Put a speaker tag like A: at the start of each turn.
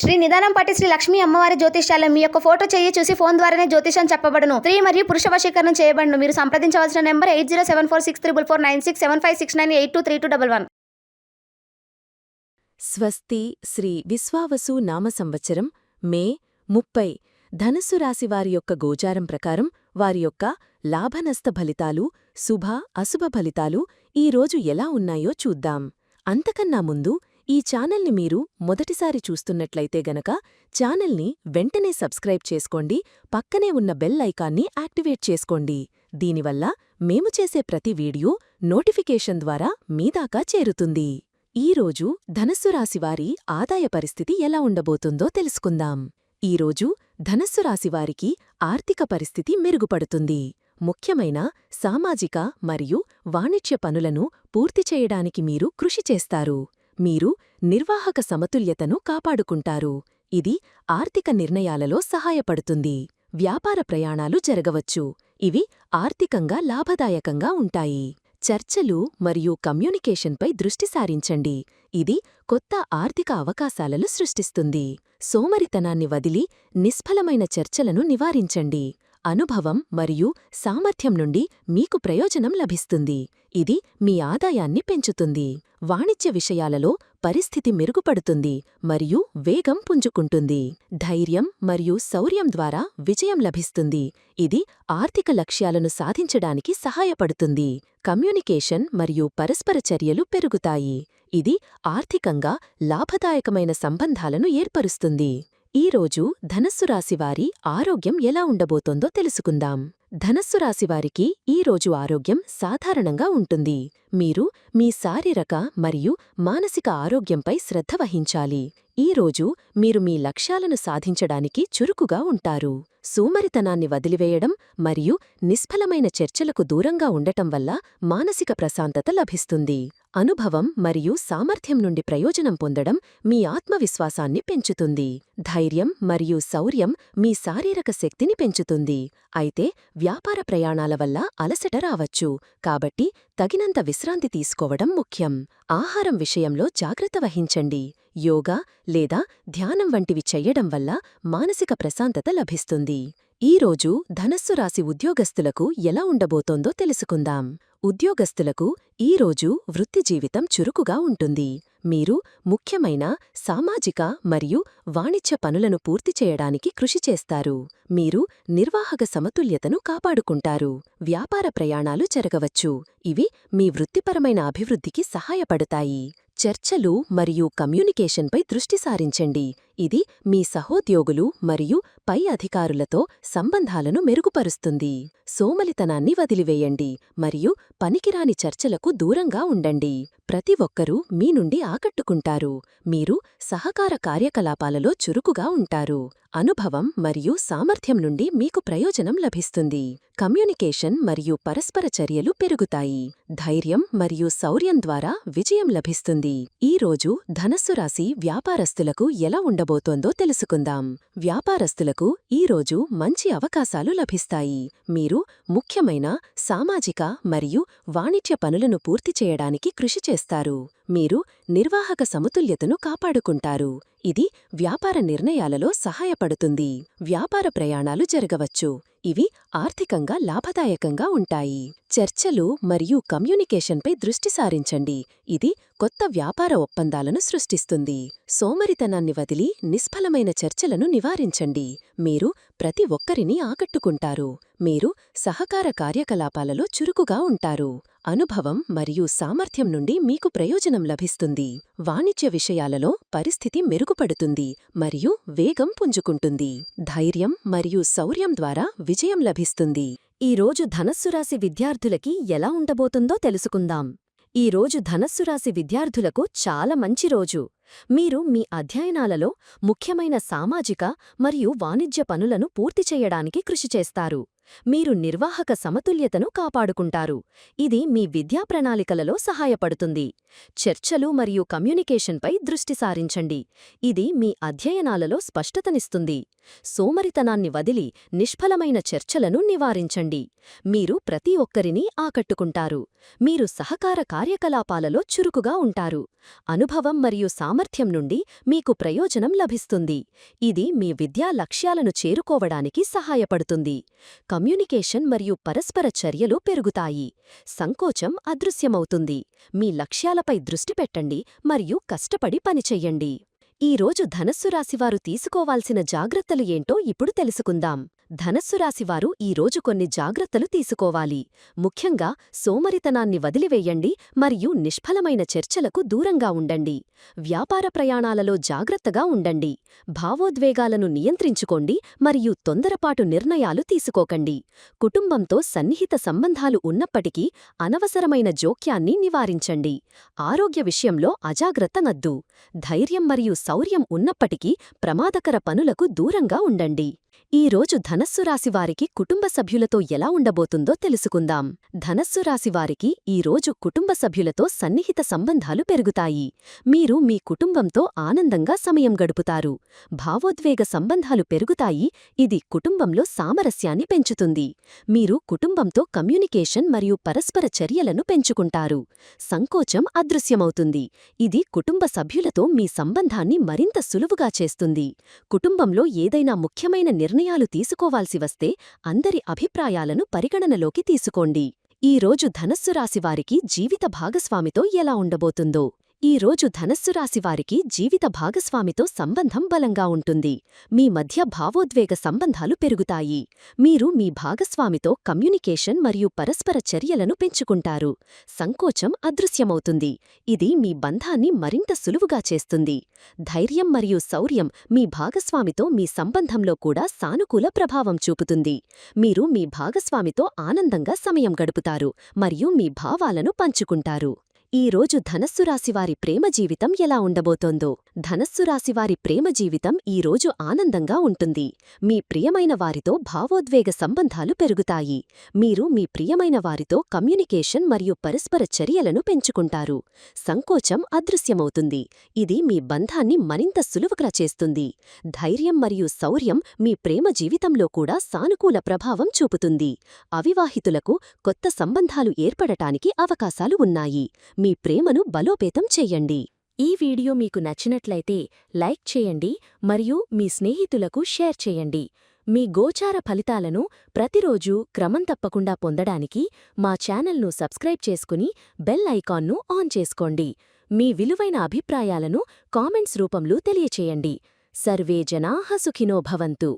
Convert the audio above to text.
A: శ్రీ నిదానం పట్టి శ్రీ లక్ష్మీ అమ్మవారి జ్యోతిష్యాలయం. మీ యొక్క ఫోటో చెయ్యి చూసి ఫోన్ ద్వారానే జ్యోతిషం చెప్పబడును. స్త్రీ మరియు పురుష వశీకరణం చేయబడును. మీరు సంప్రదించవలసిన నెంబర్ 8074644496 7569823211.
B: స్వస్తి శ్రీ విశ్వావసు నామ సంవత్సరం మే 30 ధనుస్సు రాశివారి యొక్క గోచారం ప్రకారం వారి యొక్క లాభనష్ట ఫలితాలు, శుభ అశుభ ఫలితాలు ఈరోజు ఎలా ఉన్నాయో చూద్దాం. అంతకన్నా ముందు ఈ ఛానల్ని మీరు మొదటిసారి చూస్తున్నట్లయితే గనక ఛానల్ని వెంటనే సబ్స్క్రైబ్ చేసుకోండి, పక్కనే ఉన్న బెల్ ఐకాన్ని యాక్టివేట్ చేసుకోండి. దీనివల్ల మేము చేసే ప్రతి వీడియో నోటిఫికేషన్ ద్వారా మీదాకా చేరుతుంది. ఈరోజు ధనస్సు రాశివారి ఆదాయ పరిస్థితి ఎలా ఉండబోతుందో తెలుసుకుందాం. ఈరోజు ధనస్సు రాశివారికి ఆర్థిక పరిస్థితి మెరుగుపడుతుంది. ముఖ్యమైన సామాజిక మరియు వాణిజ్య పనులను పూర్తి చేయడానికి మీరు కృషి చేస్తారు. మీరు నిర్వాహక సమతుల్యతను కాపాడుకుంటారు. ఇది ఆర్థిక నిర్ణయాలలో సహాయపడుతుంది. వ్యాపార ప్రయాణాలు జరగవచ్చు. ఇవి ఆర్థికంగా లాభదాయకంగా ఉంటాయి. చర్చలు మరియు కమ్యూనికేషన్పై దృష్టి సారించండి. ఇది కొత్త ఆర్థిక అవకాశాలను సృష్టిస్తుంది. సోమరితనాన్ని వదిలి నిష్ఫలమైన చర్చలను నివారించండి. అనుభవం మరియు సామర్థ్యం నుండి మీకు ప్రయోజనం లభిస్తుంది. ఇది మీ ఆదాయాన్ని పెంచుతుంది. వాణిజ్య విషయాలలో పరిస్థితి మెరుగుపడుతుంది మరియు వేగం పుంజుకుంటుంది. ధైర్యం మరియు శౌర్యం ద్వారా విజయం లభిస్తుంది. ఇది ఆర్థిక లక్ష్యాలను సాధించడానికి సహాయపడుతుంది. కమ్యూనికేషన్ మరియు పరస్పర చర్యలు పెరుగుతాయి. ఇది ఆర్థికంగా లాభదాయకమైన సంబంధాలను ఏర్పరుస్తుంది. ఈరోజు ధనస్సు రాశివారి ఆరోగ్యం ఎలా ఉండబోతోందో తెలుసుకుందాం. ధనస్సు రాశివారికి ఈరోజు ఆరోగ్యం సాధారణంగా ఉంటుంది. మీరు మీ శారీరక మరియు మానసిక ఆరోగ్యంపై శ్రద్ధ వహించాలి. ఈరోజు మీరు మీ లక్ష్యాలను సాధించడానికి చురుకుగా ఉంటారు. సోమరితనాన్ని వదిలివేయడం మరియు నిష్ఫలమైన చర్చలకు దూరంగా ఉండటం వల్ల మానసిక ప్రశాంతత లభిస్తుంది. అనుభవం మరియు సామర్థ్యం నుండి ప్రయోజనం పొందడం మీ ఆత్మవిశ్వాసాన్ని పెంచుతుంది. ధైర్యం మరియు శౌర్యం మీ శారీరక శక్తిని పెంచుతుంది. అయితే వ్యాపార ప్రయాణాల వల్ల అలసట రావచ్చు, కాబట్టి తగినంత విశ్రాంతి తీసుకోవడం ముఖ్యం. ఆహారం విషయంలో జాగ్రత్త వహించండి. యోగా లేదా ధ్యానం వంటివి చెయ్యడం వల్ల మానసిక ప్రశాంతత లభిస్తుంది. ఈరోజు ధనస్సు రాశి ఉద్యోగస్తులకు ఎలా ఉండబోతోందో తెలుసుకుందాం. ఉద్యోగస్తులకు ఈరోజు వృత్తి జీవితం చురుకుగా ఉంటుంది. మీరు ముఖ్యమైన సామాజిక మరియు వాణిజ్య పనులను పూర్తి చేయడానికి కృషి చేస్తారు. మీరు నిర్వాహక సమతుల్యతను కాపాడుకుంటారు. వ్యాపార ప్రయాణాలు జరగవచ్చు. ఇవి మీ వృత్తిపరమైన అభివృద్ధికి సహాయపడతాయి. చర్చలు మరియు కమ్యూనికేషన్పై దృష్టి సారించండి. ఇది మీ సహోద్యోగులు మరియు పై అధికారులతో సంబంధాలను మెరుగుపరుస్తుంది. సోమలితనాన్ని వదిలివేయండి మరియు పనికిరాని చర్చలకు దూరంగా ఉండండి. ప్రతి ఒక్కరూ మీ నుండి ఆకట్టుకుంటారు. మీరు సహకార కార్యకలాపాలలో చురుకుగా ఉంటారు. అనుభవం మరియు సామర్థ్యం నుండి మీకు ప్రయోజనం లభిస్తుంది. కమ్యూనికేషన్ మరియు పరస్పర చర్యలు పెరుగుతాయి. ధైర్యం మరియు శౌర్యం ద్వారా విజయం లభిస్తుంది. ఈరోజు ధనస్సు రాశి వ్యాపారస్తులకు ఎలా ఉండబోతోందో తెలుసుకుందాం. వ్యాపారస్తులకు ఈరోజు మంచి అవకాశాలు లభిస్తాయి. మీరు ముఖ్యమైన సామాజిక మరియు వాణిజ్య పనులను పూర్తి చేయడానికి కృషి చేస్తారు. మీరు నిర్వాహక సమతుల్యతను కాపాడుకుంటారు. ఇది వ్యాపార నిర్ణయాలలో సహాయపడుతుంది. వ్యాపార ప్రయాణాలు జరగవచ్చు. ఇవి ఆర్థికంగా లాభదాయకంగా ఉంటాయి. చర్చలు మరియు కమ్యూనికేషన్పై దృష్టి సారించండి. ఇది కొత్త వ్యాపార ఒప్పందాలను సృష్టిస్తుంది. సోమరితనాన్ని వదిలి నిష్ఫలమైన చర్చలను నివారించండి. మీరు ప్రతి ఒక్కరిని ఆకట్టుకుంటారు. మీరు సహకార కార్యకలాపాలలో చురుకుగా ఉంటారు. అనుభవం మరియు సామర్థ్యం నుండి మీకు ప్రయోజనం లభిస్తుంది. వాణిజ్య విషయాలలో పరిస్థితి మెరుగుపడుతుంది మరియు వేగం పుంజుకుంటుంది. ధైర్యం మరియు శౌర్యం ద్వారా విజయం లభిస్తుంది. ఈరోజు ధనస్సు రాశి విద్యార్థులకి ఎలా ఉండబోతుందో తెలుసుకుందాం. ఈరోజు ధనస్సు రాశి విద్యార్థులకు చాలా మంచి రోజు. మీరు మీ అధ్యయనాలలో ముఖ్యమైన సామాజిక మరియు వాణిజ్య పనులను పూర్తి చేయడానికి కృషి చేస్తారు. మీరు నిర్వాహక సమతుల్యతను కాపాడుకుంటారు. ఇది మీ విద్యా ప్రణాళికలలో సహాయపడుతుంది. చర్చలు మరియు కమ్యూనికేషన్పై దృష్టి సారించండి. ఇది మీ అధ్యయనాలలో స్పష్టతనిస్తుంది. సోమరితనాన్ని వదిలి నిష్ఫలమైన చర్చలను నివారించండి. మీరు ప్రతి ఒక్కరినీ ఆకట్టుకుంటారు. మీరు సహకార కార్యకలాపాలలో చురుకుగా ఉంటారు. అనుభవం మరియు సామర్థ్యం నుండి మీకు ప్రయోజనం లభిస్తుంది. ఇది మీ విద్యా లక్ష్యాలను చేరుకోవడానికి సహాయపడుతుంది. కమ్యూనికేషన్ మరియు పరస్పర చర్యలు పెరుగుతాయి. సంకోచం అదృశ్యమవుతుంది. మీ లక్ష్యాలపై దృష్టి పెట్టండి మరియు కష్టపడి పనిచెయ్యండి. ఈరోజు ధనస్సు రాశివారు తీసుకోవాల్సిన జాగ్రత్తలు ఏంటో ఇప్పుడు తెలుసుకుందాం. ధనస్సు రాశివారు ఈరోజు కొన్ని జాగ్రత్తలు తీసుకోవాలి. ముఖ్యంగా సోమరితనాన్ని వదిలివేయండి మరియు నిష్ఫలమైన చర్చలకు దూరంగా ఉండండి. వ్యాపార ప్రయాణాలలో జాగ్రత్తగా ఉండండి. భావోద్వేగాలను నియంత్రించుకోండి మరియు తొందరపాటు నిర్ణయాలు తీసుకోకండి. కుటుంబంతో సన్నిహిత సంబంధాలు ఉన్నప్పటికీ అనవసరమైన జోక్యాన్ని నివారించండి. ఆరోగ్య విషయంలో అజాగ్రత్తనద్దు. ధైర్యం మరియు శౌర్యం ఉన్నప్పటికీ ప్రమాదకర పనులకు దూరంగా ఉండండి. ఈరోజు ధనస్సు రాశివారికి కుటుంబ సభ్యులతో ఎలా ఉండబోతుందో తెలుసుకుందాం. ధనస్సు రాశివారికి ఈరోజు కుటుంబ సభ్యులతో సన్నిహిత సంబంధాలు పెరుగుతాయి. మీరు మీ కుటుంబంతో ఆనందంగా సమయం గడుపుతారు. భావోద్వేగ సంబంధాలు పెరుగుతాయి. ఇది కుటుంబంలో సామరస్యాన్ని పెంచుతుంది. మీరు కుటుంబంతో కమ్యూనికేషన్ మరియు పరస్పర చర్యలను పెంచుకుంటారు. సంకోచం అదృశ్యమవుతుంది. ఇది కుటుంబ సభ్యులతో మీ సంబంధాన్ని మరింత సులువుగా చేస్తుంది. కుటుంబంలో ఏదైనా ముఖ్యమైన నిర్ణయాలు తీసుకోవాల్సి వస్తే అందరి అభిప్రాయాలను పరిగణనలోకి తీసుకోండి. ఈరోజు ధనస్సు రాశివారికి జీవిత భాగస్వామితో ఎలా ఉండబోతుందో. ఈరోజు ధనస్సు రాశివారికి జీవిత భాగస్వామితో సంబంధం బలంగా ఉంటుంది. మీ మధ్య భావోద్వేగ సంబంధాలు పెరుగుతాయి. మీరు మీ భాగస్వామితో కమ్యూనికేషన్ మరియు పరస్పర చర్యలను పెంచుకుంటారు. సంకోచం అదృశ్యమవుతుంది. ఇది మీ బంధాన్ని మరింత సులువుగా చేస్తుంది. ధైర్యం మరియు శౌర్యం మీ భాగస్వామితో మీ సంబంధంలో కూడా సానుకూల ప్రభావం చూపుతుంది. మీరు మీ భాగస్వామితో ఆనందంగా సమయం గడుపుతారు మరియు మీ భావాలను పంచుకుంటారు. ఈరోజు ధనస్సు రాశివారి ప్రేమ జీవితం ఎలా ఉండబోతోందో. ధనస్సు రాశివారి ప్రేమ జీవితం ఈరోజు ఆనందంగా ఉంటుంది. మీ ప్రియమైన వారితో భావోద్వేగ సంబంధాలు పెరుగుతాయి. మీరు మీ ప్రియమైన వారితో కమ్యూనికేషన్ మరియు పరస్పర చర్యలను పెంచుకుంటారు. సంకోచం అదృశ్యమవుతుంది. ఇది మీ బంధాన్ని మరింత సులువుగా చేస్తుంది. ధైర్యం మరియు శౌర్యం మీ ప్రేమ జీవితంలో కూడా సానుకూల ప్రభావం చూపుతుంది. అవివాహితులకు కొత్త సంబంధాలు ఏర్పడటానికి అవకాశాలు ఉన్నాయి. మీ ప్రేమను బలోపేతం చెయ్యండి. ఈ వీడియో మీకు నచ్చినట్లయితే లైక్ చేయండి మరియు మీ స్నేహితులకు షేర్ చేయండి. మీ గోచార ఫలితాలను ప్రతిరోజూ క్రమం తప్పకుండా పొందడానికి మా ఛానల్ను సబ్స్క్రైబ్ చేసుకుని బెల్ ఐకాన్ను ఆన్ చేసుకోండి. మీ విలువైన అభిప్రాయాలను కామెంట్స్ రూపంలో తెలియచేయండి. సర్వే జనాః సుఖినో భవంతు.